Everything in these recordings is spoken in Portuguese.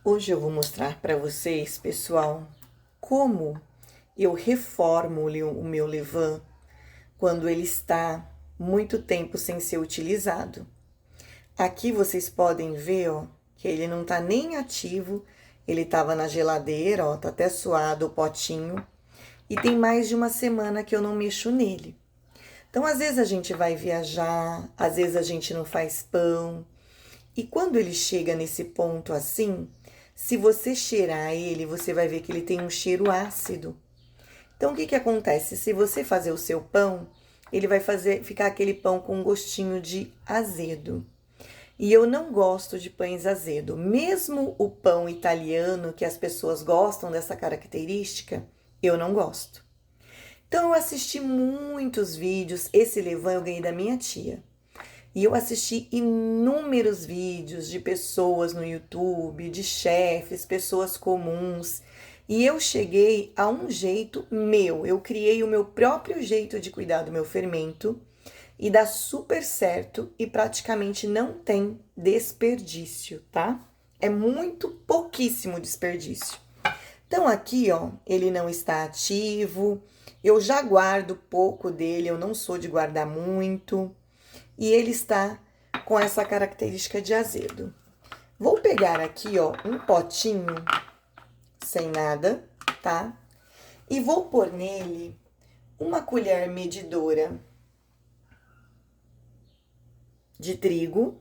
Hoje eu vou mostrar para vocês, pessoal, como eu reformo o meu levain quando ele está muito tempo sem ser utilizado. Aqui vocês podem ver, ó, que ele não tá nem ativo, ele estava na geladeira, ó, tá até suado o potinho, e tem mais de uma semana que eu não mexo nele. Então, às vezes a gente vai viajar, às vezes a gente não faz pão, e quando ele chega nesse ponto assim, se você cheirar ele, você vai ver que ele tem um cheiro ácido. Então, o que que acontece? Se você fazer o seu pão, ele vai ficar aquele pão com um gostinho de azedo. E eu não gosto de pães azedo. Mesmo o pão italiano, que as pessoas gostam dessa característica, eu não gosto. Então, eu assisti muitos vídeos. Esse levain eu ganhei da minha tia. E eu assisti inúmeros vídeos de pessoas no YouTube, de chefes, pessoas comuns. E eu cheguei a um jeito meu. Eu criei o meu próprio jeito de cuidar do meu fermento. E dá super certo e praticamente não tem desperdício, tá? É muito pouquíssimo desperdício. Então aqui, ó, ele não está ativo. Eu já guardo pouco dele, eu não sou de guardar muito. E ele está com essa característica de azedo. Vou pegar aqui, ó, um potinho sem nada, tá? E vou pôr nele uma colher medidora de trigo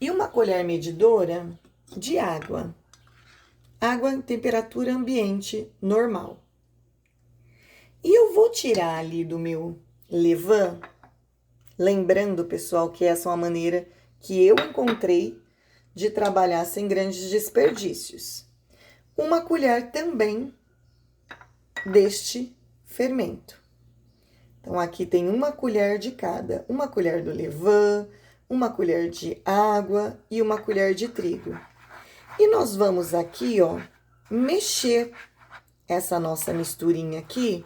e uma colher medidora de água. Água em temperatura ambiente normal. E eu vou tirar ali do meu levain, lembrando, pessoal, que essa é uma maneira que eu encontrei de trabalhar sem grandes desperdícios. Uma colher também deste fermento. Então, aqui tem uma colher de cada. Uma colher do levain, uma colher de água e uma colher de trigo. E nós vamos aqui, ó, mexer essa nossa misturinha aqui.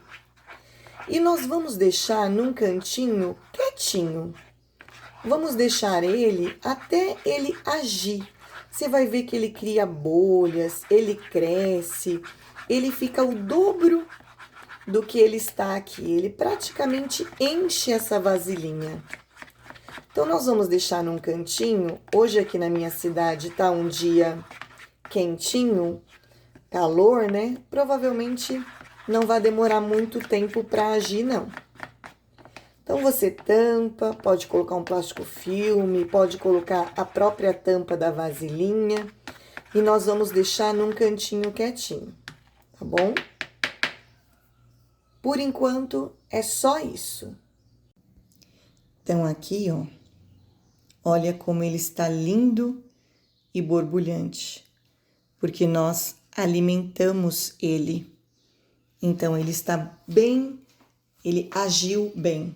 E nós vamos deixar num cantinho quietinho. Vamos deixar ele até ele agir. Você vai ver que ele cria bolhas, ele cresce, ele fica o dobro do que ele está aqui. Ele praticamente enche essa vasilhinha. Então, nós vamos deixar num cantinho. Hoje aqui na minha cidade tá um dia quentinho, calor, né? Provavelmente não vai demorar muito tempo para agir, não. Então, você tampa, pode colocar um plástico filme, pode colocar a própria tampa da vasilhinha. E nós vamos deixar num cantinho quietinho, tá bom? Por enquanto, é só isso. Então, aqui, ó, olha como ele está lindo e borbulhante, porque nós alimentamos ele. Então, ele está bem, ele agiu bem.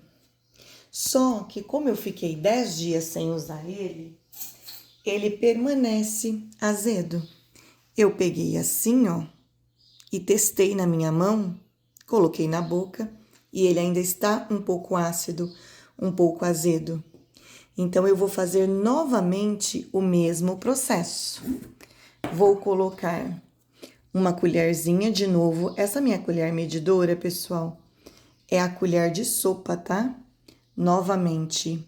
Só que como eu fiquei 10 dias sem usar ele permanece azedo. Eu peguei assim, ó, e testei na minha mão, coloquei na boca e ele ainda está um pouco ácido, um pouco azedo. Então, eu vou fazer novamente o mesmo processo. Vou colocar uma colherzinha de novo. Essa minha colher medidora, pessoal, é a colher de sopa, tá? Novamente,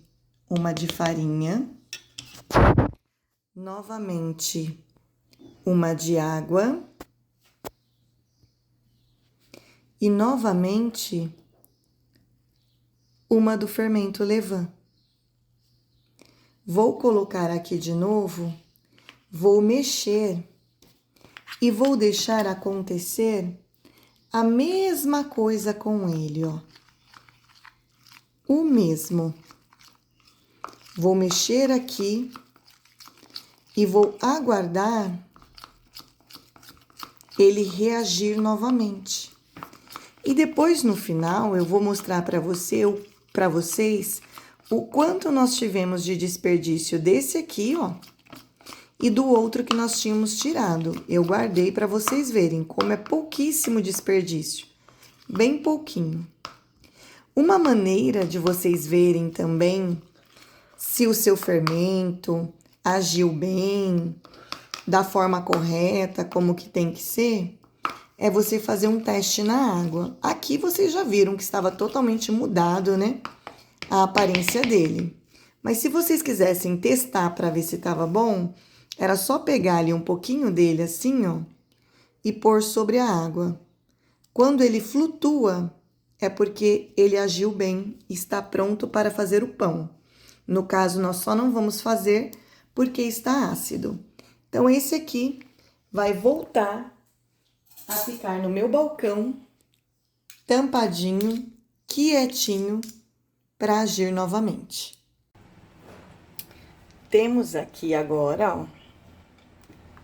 uma de farinha. Novamente, uma de água. E novamente, uma do fermento levain. Vou colocar aqui de novo, vou mexer e vou deixar acontecer a mesma coisa com ele, ó. O mesmo. Vou mexer aqui e vou aguardar ele reagir novamente. E depois, no final, eu vou mostrar para vocês o quanto nós tivemos de desperdício desse aqui, ó, e do outro que nós tínhamos tirado. Eu guardei para vocês verem como é pouquíssimo desperdício, bem pouquinho. Uma maneira de vocês verem também se o seu fermento agiu bem, da forma correta, como que tem que ser, é você fazer um teste na água. Aqui vocês já viram que estava totalmente mudado, né? A aparência dele. Mas se vocês quisessem testar para ver se estava bom, era só pegar ali um pouquinho dele assim, ó, e pôr sobre a água. Quando ele flutua, é porque ele agiu bem e está pronto para fazer o pão. No caso, nós só não vamos fazer porque está ácido. Então, esse aqui vai voltar a ficar no meu balcão, tampadinho, quietinho, para agir novamente. Temos aqui agora, ó,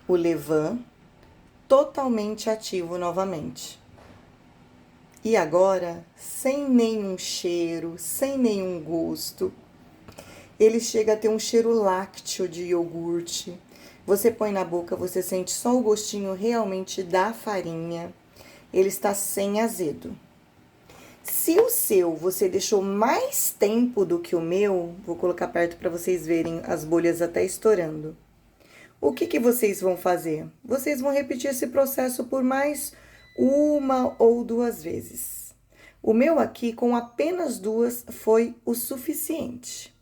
o levain totalmente ativo novamente. E agora, sem nenhum cheiro, sem nenhum gosto, ele chega a ter um cheiro lácteo de iogurte. Você põe na boca, você sente só o gostinho realmente da farinha. Ele está sem azedo. Se o seu você deixou mais tempo do que o meu, vou colocar perto para vocês verem as bolhas até estourando. O que vocês vão fazer? Vocês vão repetir esse processo por mais 1 ou 2 vezes. O meu aqui, com apenas 2, foi o suficiente.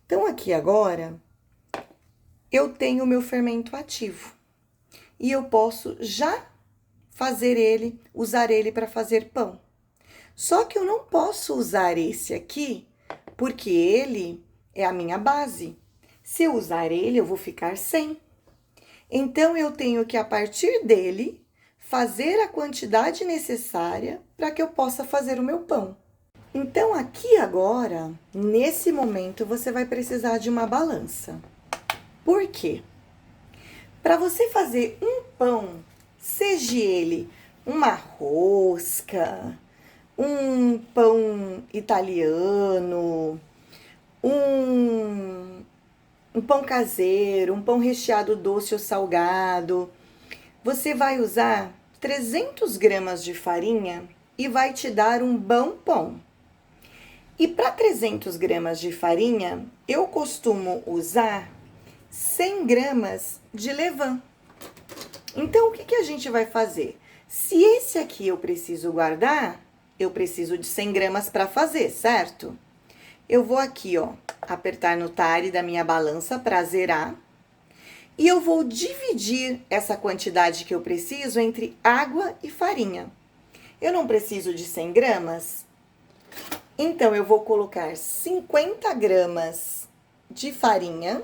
Então, aqui agora, eu tenho o meu fermento ativo. E eu posso já usar ele para fazer pão. Só que eu não posso usar esse aqui, porque ele é a minha base. Se eu usar ele, eu vou ficar sem. Então, eu tenho que, a partir dele, fazer a quantidade necessária para que eu possa fazer o meu pão. Então, aqui agora, nesse momento, você vai precisar de uma balança. Por quê? Para você fazer um pão, seja ele uma rosca, um pão italiano, um pão caseiro, um pão recheado doce ou salgado, você vai usar 300 gramas de farinha e vai te dar um bom pão. E para 300 gramas de farinha, eu costumo usar 100 gramas de levain. Então, o que a gente vai fazer? Se esse aqui eu preciso guardar, eu preciso de 100 gramas para fazer, certo? Eu vou aqui, ó, apertar no tare da minha balança para zerar. E eu vou dividir essa quantidade que eu preciso entre água e farinha. Eu não preciso de 100 gramas? Então, eu vou colocar 50 gramas de farinha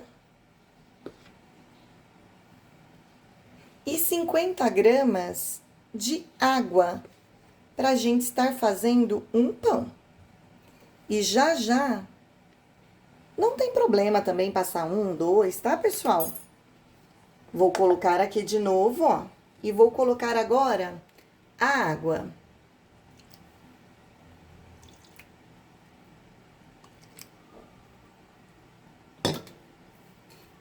e 50 gramas de água para a gente estar fazendo um pão. E já, não tem problema também passar 1, 2, tá, pessoal? Vou colocar aqui de novo, ó, e vou colocar agora a água.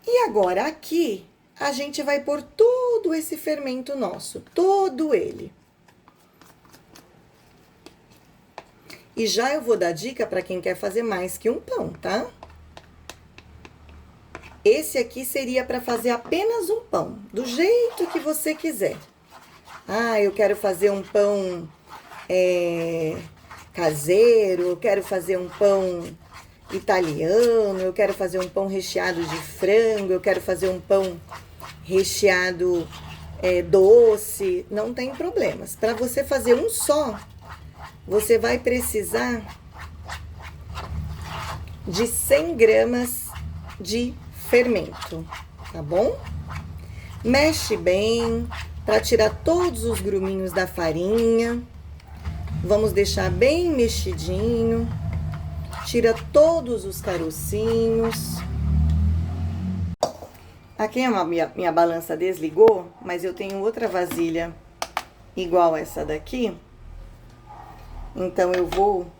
E agora aqui, a gente vai pôr todo esse fermento nosso, todo ele. E já eu vou dar dica para quem quer fazer mais que um pão, tá? Esse aqui seria para fazer apenas um pão, do jeito que você quiser. Ah, eu quero fazer um pão caseiro, eu quero fazer um pão italiano, eu quero fazer um pão recheado de frango, eu quero fazer um pão recheado doce, não tem problemas. Para você fazer um só, você vai precisar de 100 gramas de fermento, tá bom? Mexe bem para tirar todos os gruminhos da farinha. Vamos deixar bem mexidinho. Tira todos os carocinhos. Aqui a minha balança desligou, mas eu tenho outra vasilha igual essa daqui. Então, eu vou...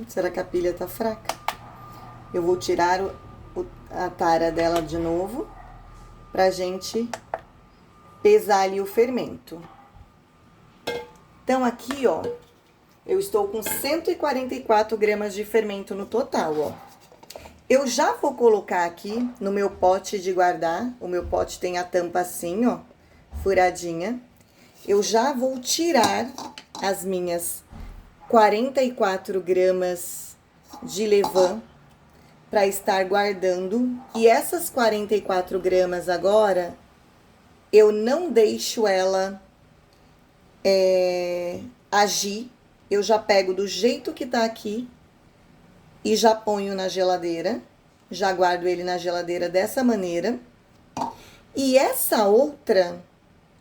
será que a pilha tá fraca? Eu vou tirar a tara dela de novo, pra gente pesar ali o fermento. Então, aqui, ó, eu estou com 144 gramas de fermento no total, ó. Eu já vou colocar aqui no meu pote de guardar. O meu pote tem a tampa assim, ó, furadinha. Eu já vou tirar as minhas 44 gramas de levain para estar guardando. E essas 44 gramas agora, eu não deixo ela agir. Eu já pego do jeito que tá aqui e já ponho na geladeira. Já guardo ele na geladeira dessa maneira. E essa outra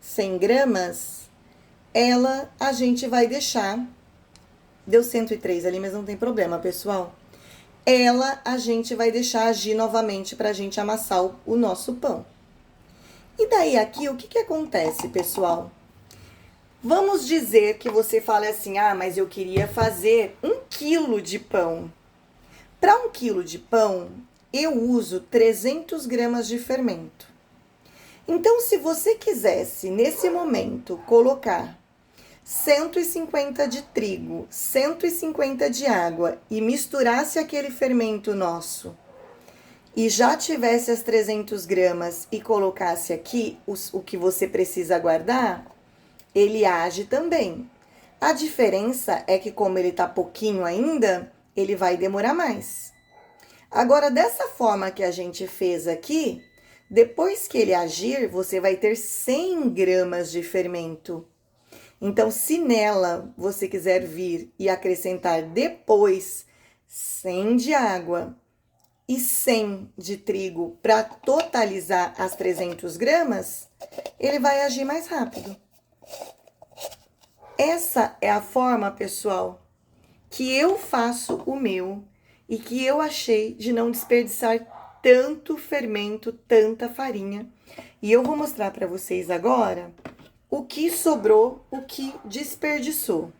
100 gramas, ela a gente vai deixar. Deu 103 ali, mas não tem problema, pessoal. Ela a gente vai deixar agir novamente pra gente amassar o nosso pão. E daí aqui, o que que acontece, pessoal? Vamos dizer que você fale assim, ah, mas eu queria fazer 1 quilo de pão. Para 1 quilo de pão, eu uso 300 gramas de fermento. Então, se você quisesse, nesse momento, colocar 150 de trigo, 150 de água e misturasse aquele fermento nosso e já tivesse as 300 gramas e colocasse aqui o que você precisa guardar, ele age também. A diferença é que como ele tá pouquinho ainda, ele vai demorar mais. Agora, dessa forma que a gente fez aqui, depois que ele agir, você vai ter 100 gramas de fermento. Então, se nela você quiser vir e acrescentar depois 100 de água e 100 de trigo para totalizar as 300 gramas, ele vai agir mais rápido. Essa é a forma, pessoal, que eu faço o meu e que eu achei de não desperdiçar tanto fermento, tanta farinha. E eu vou mostrar para vocês agora o que sobrou, o que desperdiçou.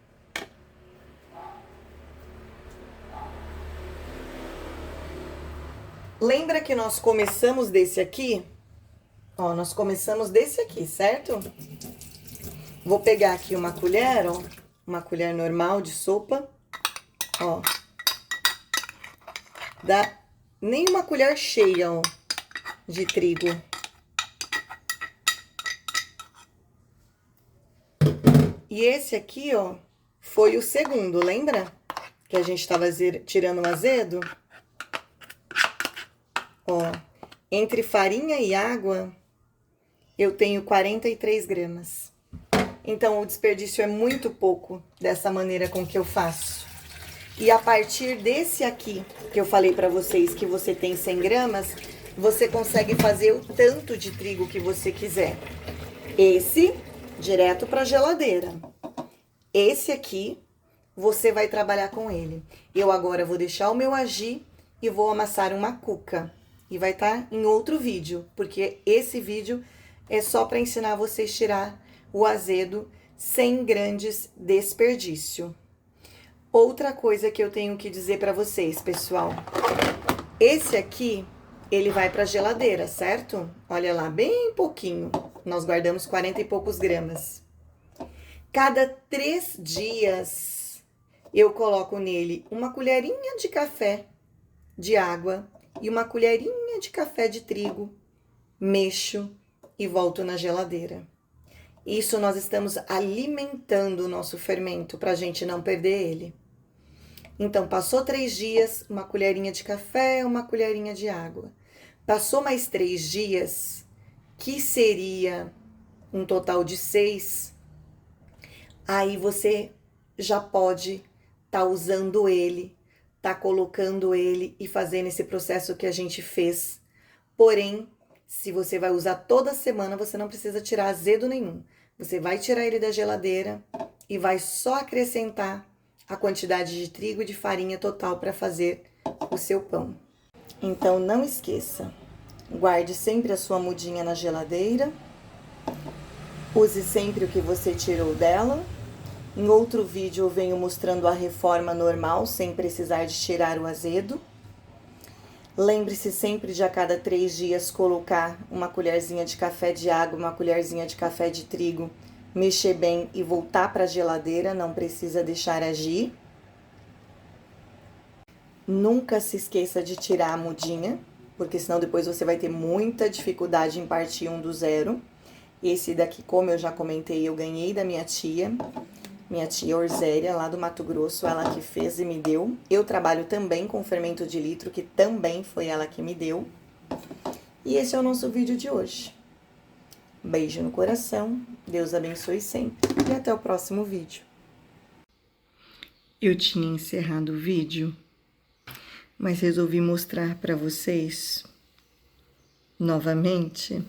Lembra que nós começamos desse aqui? Ó, nós começamos desse aqui, certo? Vou pegar aqui uma colher, ó, uma colher normal de sopa, ó. Dá nem uma colher cheia, ó, de trigo. E esse aqui, ó, foi o segundo, lembra? Que a gente tava tirando o azedo? Ó, entre farinha e água, eu tenho 43 gramas. Então, o desperdício é muito pouco dessa maneira com que eu faço. E a partir desse aqui, que eu falei pra vocês que você tem 100 gramas, você consegue fazer o tanto de trigo que você quiser. Esse, direto pra geladeira. Esse aqui, você vai trabalhar com ele. Eu agora vou deixar o meu agir e vou amassar uma cuca. E vai estar em outro vídeo, porque esse vídeo é só para ensinar vocês a tirar o azedo sem grandes desperdício. Outra coisa que eu tenho que dizer para vocês, pessoal. Esse aqui, ele vai para geladeira, certo? Olha lá, bem pouquinho. Nós guardamos 40 e poucos gramas. Cada 3 dias, eu coloco nele uma colherinha de café de água e uma colherinha de café de trigo, mexo e volto na geladeira. Isso nós estamos alimentando o nosso fermento para a gente não perder ele. Então, passou 3 dias, uma colherinha de café, uma colherinha de água. Passou mais 3 dias, que seria um total de 6, aí você já pode tá usando ele, tá colocando ele e fazendo esse processo que a gente fez. Porém, se você vai usar toda semana, você não precisa tirar azedo nenhum. Você vai tirar ele da geladeira e vai só acrescentar a quantidade de trigo e de farinha total para fazer o seu pão. Então, não esqueça, guarde sempre a sua mudinha na geladeira, use sempre o que você tirou dela. Em outro vídeo eu venho mostrando a reforma normal, sem precisar de tirar o azedo. Lembre-se sempre de a cada 3 dias colocar uma colherzinha de café de água, uma colherzinha de café de trigo, mexer bem e voltar para a geladeira, não precisa deixar agir. Nunca se esqueça de tirar a mudinha, porque senão depois você vai ter muita dificuldade em partir um do zero. Esse daqui, como eu já comentei, eu ganhei da minha tia Orzélia, lá do Mato Grosso, ela que fez e me deu. Eu trabalho também com fermento de litro, que também foi ela que me deu. E esse é o nosso vídeo de hoje. Beijo no coração, Deus abençoe sempre e até o próximo vídeo. Eu tinha encerrado o vídeo, mas resolvi mostrar para vocês novamente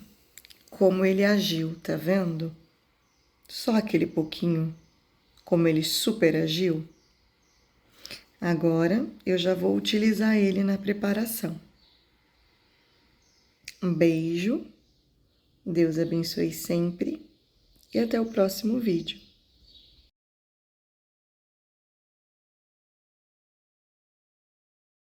como ele agiu, tá vendo? Só aquele pouquinho, como ele super agiu. Agora eu já vou utilizar ele na preparação. Um beijo, Deus abençoe sempre e até o próximo vídeo.